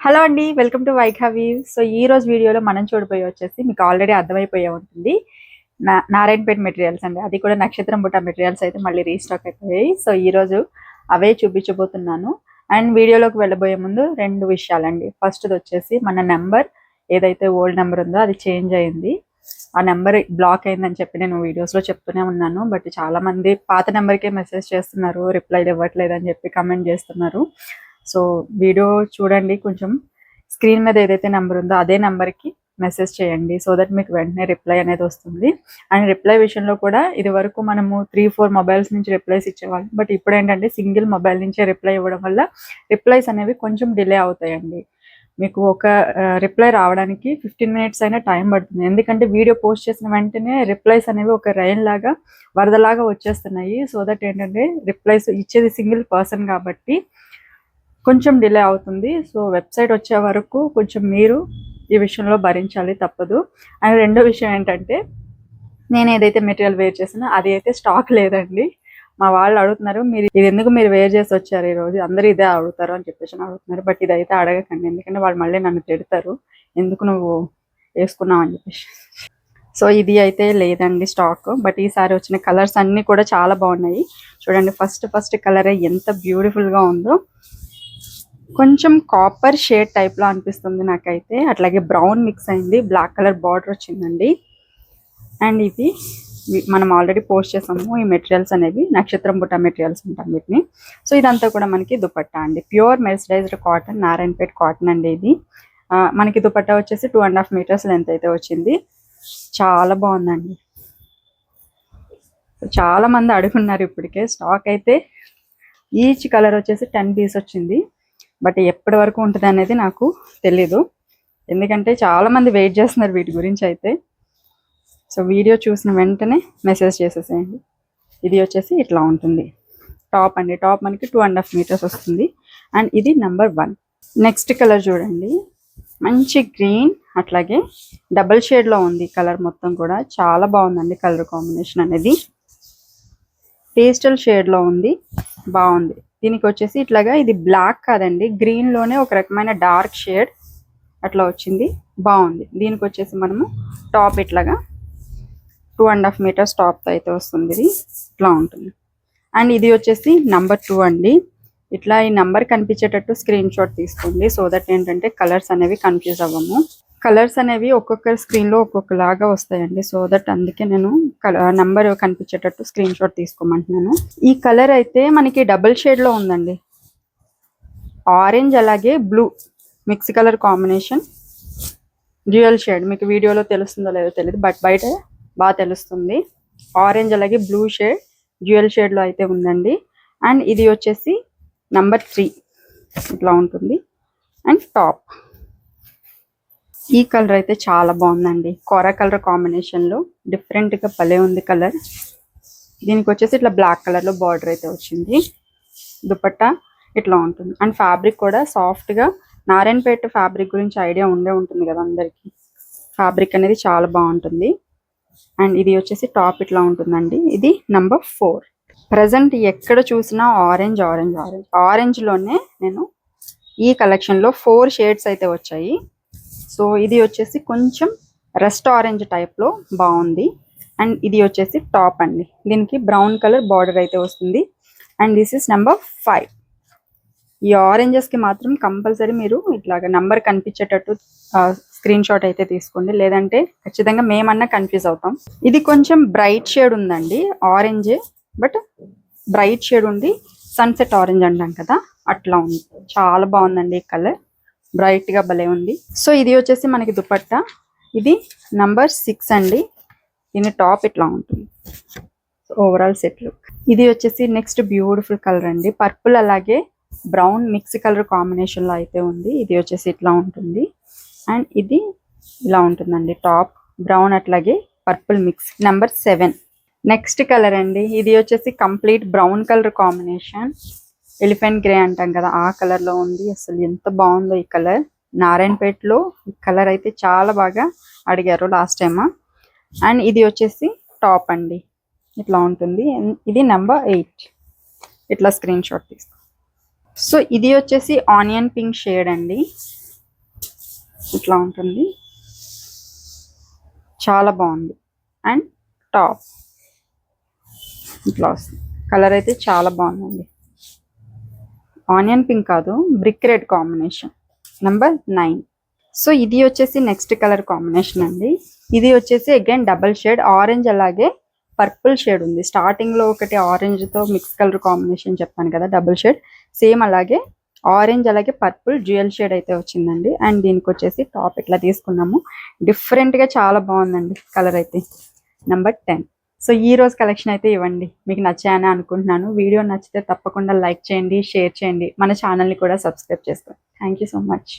Hello అండి, welcome to వైఖావి. So ఈ రోజు వీడియోలో మనం చూడబోయే వచ్చేసి మీకు ఆల్రెడీ అర్థమైపోయే ఉంటుంది. నారాయణపేట మెటీరియల్స్ అండి, అది కూడా నక్షత్రం బుట్ట మెటీరియల్స్ అయితే మళ్ళీ రీస్టాక్ అయిపోయాయి. సో ఈ రోజు అవే చూపించబోతున్నాను. అండ్ వీడియోలోకి వెళ్ళబోయే ముందు రెండు విషయాలండి. ఫస్ట్ది వచ్చేసి మన నెంబర్ ఏదైతే ఓల్డ్ నెంబర్ ఉందో అది చేంజ్ అయింది. ఆ నెంబర్ బ్లాక్ అయిందని చెప్పి నేను వీడియోస్లో చెప్తూనే ఉన్నాను. బట్ చాలా మంది పాత నెంబర్కే మెసేజ్ చేస్తున్నారు, రిప్లైలు ఇవ్వట్లేదు అని చెప్పి కమెంట్ చేస్తున్నారు. సో వీడియో చూడండి, కొంచెం స్క్రీన్ మీద ఏదైతే నెంబర్ ఉందో అదే నెంబర్కి మెసేజ్ చేయండి. సో దట్ మీకు వెంటనే రిప్లై అనేది వస్తుంది. అండ్ రిప్లై విషయంలో కూడా ఇది వరకు మనము 3-4 మొబైల్స్ నుంచి రిప్లైస్ ఇచ్చేవాళ్ళం. బట్ ఇప్పుడు ఏంటంటే సింగిల్ మొబైల్ నుంచే రిప్లై ఇవ్వడం వల్ల రిప్లైస్ అనేవి కొంచెం డిలే అవుతాయండి. మీకు ఒక రిప్లై రావడానికి 15 మినిట్స్ అయినా టైం పడుతుంది. ఎందుకంటే వీడియో పోస్ట్ చేసిన వెంటనే రిప్లైస్ అనేవి ఒక రైన్ లాగా వరదలాగా వచ్చేస్తున్నాయి. సో దట్ ఏంటంటే రిప్లైస్ ఇచ్చేది సింగిల్ పర్సన్ కాబట్టి కొంచెం డిలే అవుతుంది. సో వెబ్సైట్ వచ్చే వరకు కొంచెం మీరు ఈ విషయంలో భరించాలి, తప్పదు. అండ్ రెండో విషయం ఏంటంటే, నేను ఏదైతే మెటీరియల్ వేర్ చేసినా అది అయితే స్టాక్ లేదండి. మా వాళ్ళు అడుగుతున్నారు, మీరు ఇది ఎందుకు మీరు వేర్ చేసి వచ్చారు ఈరోజు, అందరూ ఇదే అడుగుతారు అని చెప్పేసి అడుగుతున్నారు. బట్ ఇదైతే అడగకండి, ఎందుకంటే వాళ్ళు మళ్ళీ నన్ను తిడతారు, ఎందుకు నువ్వు వేసుకున్నావు అని చెప్పేసి. సో ఇది అయితే లేదండి స్టాక్. బట్ ఈసారి వచ్చిన కలర్స్ అన్నీ కూడా చాలా బాగున్నాయి. చూడండి, ఫస్ట్ కలర్ ఎంత బ్యూటిఫుల్గా ఉందో. కొంచెం కాపర్ షేడ్ టైప్లో అనిపిస్తుంది నాకైతే. అట్లాగే బ్రౌన్ మిక్స్ అయింది, బ్లాక్ కలర్ బార్డర్ వచ్చిందండి. అండ్ ఇది మనం ఆల్రెడీ పోస్ట్ చేసాము. ఈ మెటీరియల్స్ అనేవి నక్షత్రం బుట్ట మెటీరియల్స్ ఉంటాం వీటిని. సో ఇదంతా కూడా మనకి దుపట్టా అండి, pure mercerised cotton, Narayanpet cotton అండి ఇది. మనకి దుపట్టా వచ్చేసి 2.5 మీటర్స్ లెంత్ అయితే వచ్చింది. చాలా బాగుందండి. చాలా మంది అడుగున్నారు ఇప్పటికే. స్టాక్ అయితే ఈచ్ కలర్ వచ్చేసి 10 పీస్ వచ్చింది. బట్ ఎప్పటి వరకు ఉంటుంది అనేది నాకు తెలీదు, ఎందుకంటే చాలామంది వెయిట్ చేస్తున్నారు వీటి గురించి అయితే. సో వీడియో చూసిన వెంటనే మెసేజ్ చేసేసేయండి. ఇది వచ్చేసి ఇట్లా ఉంటుంది టాప్ అండి. టాప్ మనకి 2.5 మీటర్స్ వస్తుంది. అండ్ ఇది నెంబర్ 1. నెక్స్ట్ కలర్ చూడండి, మంచి గ్రీన్, అట్లాగే డబల్ షేడ్లో ఉంది కలర్ మొత్తం కూడా. చాలా బాగుందండి కలర్ కాంబినేషన్ అనేది. పేస్టల్ షేడ్లో ఉంది, బాగుంది. దీనికి వచ్చేసి ఇట్లాగా ఇది బ్లాక్ కాదండి, గ్రీన్లోనే ఒక రకమైన డార్క్ షేడ్ అట్లా వచ్చింది, బాగుంది. దీనికి వచ్చేసి మనము టాప్ ఇట్లాగా 2.5 మీటర్స్ టాప్ అయితే వస్తుంది. ఇది ఇట్లా ఉంటుంది. అండ్ ఇది వచ్చేసి నెంబర్ 2 అండి. ఇట్లా ఈ నెంబర్ కనిపించేటట్టు స్క్రీన్ షాట్ తీసుకోండి, సో దట్ ఏంటంటే కలర్స్ అనేవి కన్ఫ్యూజ్ అవ్వము. కలర్స్ అనేవి ఒక్కొక్క స్క్రీన్లో ఒక్కొక్కలాగా వస్తాయండి. సో దట్ అందుకే నేను నెంబర్ కనిపించేటట్టు స్క్రీన్ షాట్ తీసుకోమంటున్నాను. ఈ కలర్ అయితే మనకి డబుల్ షేడ్లో ఉందండి, ఆరెంజ్ అలాగే blue mix colour combination, dual shade. మీకు వీడియోలో తెలుస్తుందో లేదో తెలియదు, బట్ బయట బాగా తెలుస్తుంది. ఆరెంజ్ అలాగే బ్లూ షేడ్ డ్యూయల్ షేడ్లో అయితే ఉందండి. అండ్ ఇది వచ్చేసి నెంబర్ 3 ఇట్లా ఉంటుంది. అండ్ టాప్ ఈ కలర్ అయితే చాలా బాగుందండి, కోరా కలర్ కాంబినేషన్లో డిఫరెంట్గా భలే ఉంది కలర్. దీనికి వచ్చేసి ఇట్లా బ్లాక్ కలర్లో బార్డర్ అయితే వచ్చింది. దుపట్టా ఇట్లా ఉంటుంది. అండ్ ఫ్యాబ్రిక్ కూడా సాఫ్ట్గా, నారాయణపేట ఫ్యాబ్రిక్ గురించి ఐడియా ఉండే ఉంటుంది కదా అందరికీ. ఫ్యాబ్రిక్ అనేది చాలా బాగుంటుంది. అండ్ ఇది వచ్చేసి టాప్ ఇట్లా ఉంటుందండి. ఇది నెంబర్ 4. ప్రజెంట్ ఎక్కడ చూసినా ఆరెంజ్ ఆరెంజ్ ఆరెంజ్ ఆరెంజ్లోనే నేను ఈ కలెక్షన్లో 4 షేడ్స్ అయితే వచ్చాయి. సో ఇది వచ్చేసి కొంచెం రస్ట్ ఆరెంజ్ టైప్లో బాగుంది. అండ్ ఇది వచ్చేసి టాప్ అండి, దీనికి బ్రౌన్ కలర్ బార్డర్ అయితే వస్తుంది. And this is number 5. ఈ ఆరెంజెస్కి మాత్రం కంపల్సరీ మీరు ఇట్లాగా నెంబర్ కనిపించేటట్టు స్క్రీన్ షాట్ అయితే తీసుకోండి, లేదంటే ఖచ్చితంగా మేమన్నా కన్ఫ్యూజ్ అవుతాం. ఇది కొంచెం బ్రైట్ షేడ్ ఉందండి, ఆరెంజే బట్ బ్రైట్ షేడ్ ఉంది, సన్సెట్ ఆరెంజ్ అంటాం కదా అట్లా ఉంది. చాలా బాగుందండి ఈ కలర్, బ్రైట్గా భలే ఉంది. సో ఇది వచ్చేసి మనకి దుపట్టా, ఇది నెంబర్ 6 అండి. దీని టాప్ ఇట్లా ఉంటుంది, ఓవరాల్ సెట్ లుక్. ఇది వచ్చేసి నెక్స్ట్ బ్యూటిఫుల్ కలర్ అండి, పర్పుల్ అలాగే బ్రౌన్ మిక్స్ కలర్ కాంబినేషన్లో అయితే ఉంది. ఇది వచ్చేసి ఇట్లా ఉంటుంది. అండ్ ఇది ఇలా ఉంటుందండి, టాప్ బ్రౌన్ అట్లాగే purple mix, number 7. Next colour అండి, ఇది వచ్చేసి complete brown colour combination, elephant grey అంటాం కదా ఆ కలర్లో ఉంది. అసలు ఎంత బాగుందో ఈ కలర్. నారాయణపేటలో ఈ కలర్ అయితే చాలా బాగా అడిగారు లాస్ట్ టైమ్. అండ్ ఇది వచ్చేసి టాప్ అండి, ఇట్లా ఉంటుంది. ఇది నెంబర్ 8. ఇట్లా స్క్రీన్ షాట్ తీసుకో. సో ఇది వచ్చేసి ఆనియన్ పింక్ షేడ్ అండి. ఇట్లా ఉంటుంది, చాలా బాగుంది. అండ్ టాప్ ఇట్లా వస్తుంది. కలర్ అయితే చాలా బాగుందండి. ఆనియన్ పింక్ కాదు, brick red combination. Number 9. So ఇది వచ్చేసి నెక్స్ట్ కలర్ కాంబినేషన్ అండి. ఇది వచ్చేసి అగైన్ డబల్ షేడ్ ఆరెంజ్, అలాగే పర్పుల్ షేడ్ ఉంది. స్టార్టింగ్ లో ఒకటి ఆరెంజ్ తో మిక్స్ కలర్ కాంబినేషన్ చెప్పాను కదా, డబుల్ షేడ్. సేమ్ అలాగే ఆరెంజ్ అలాగే పర్పుల్ డ్యూయల్ షేడ్ అయితే వచ్చిందండి. అండ్ దీనికి వచ్చేసి టాప్ ఇట్లా తీసుకున్నాము. డిఫరెంట్ గా చాలా బాగుందండి కలర్ అయితే. నెంబర్ 10. సో ఈ రోజు కలెక్షన్ అయితే ఇవ్వండి, మీకు నచ్చాయని అనుకుంటున్నాను. వీడియో నచ్చితే తప్పకుండా లైక్ చేయండి, షేర్ చేయండి, మన ఛానల్ని కూడా సబ్స్క్రైబ్ చేసుకోండి. Thank you so much.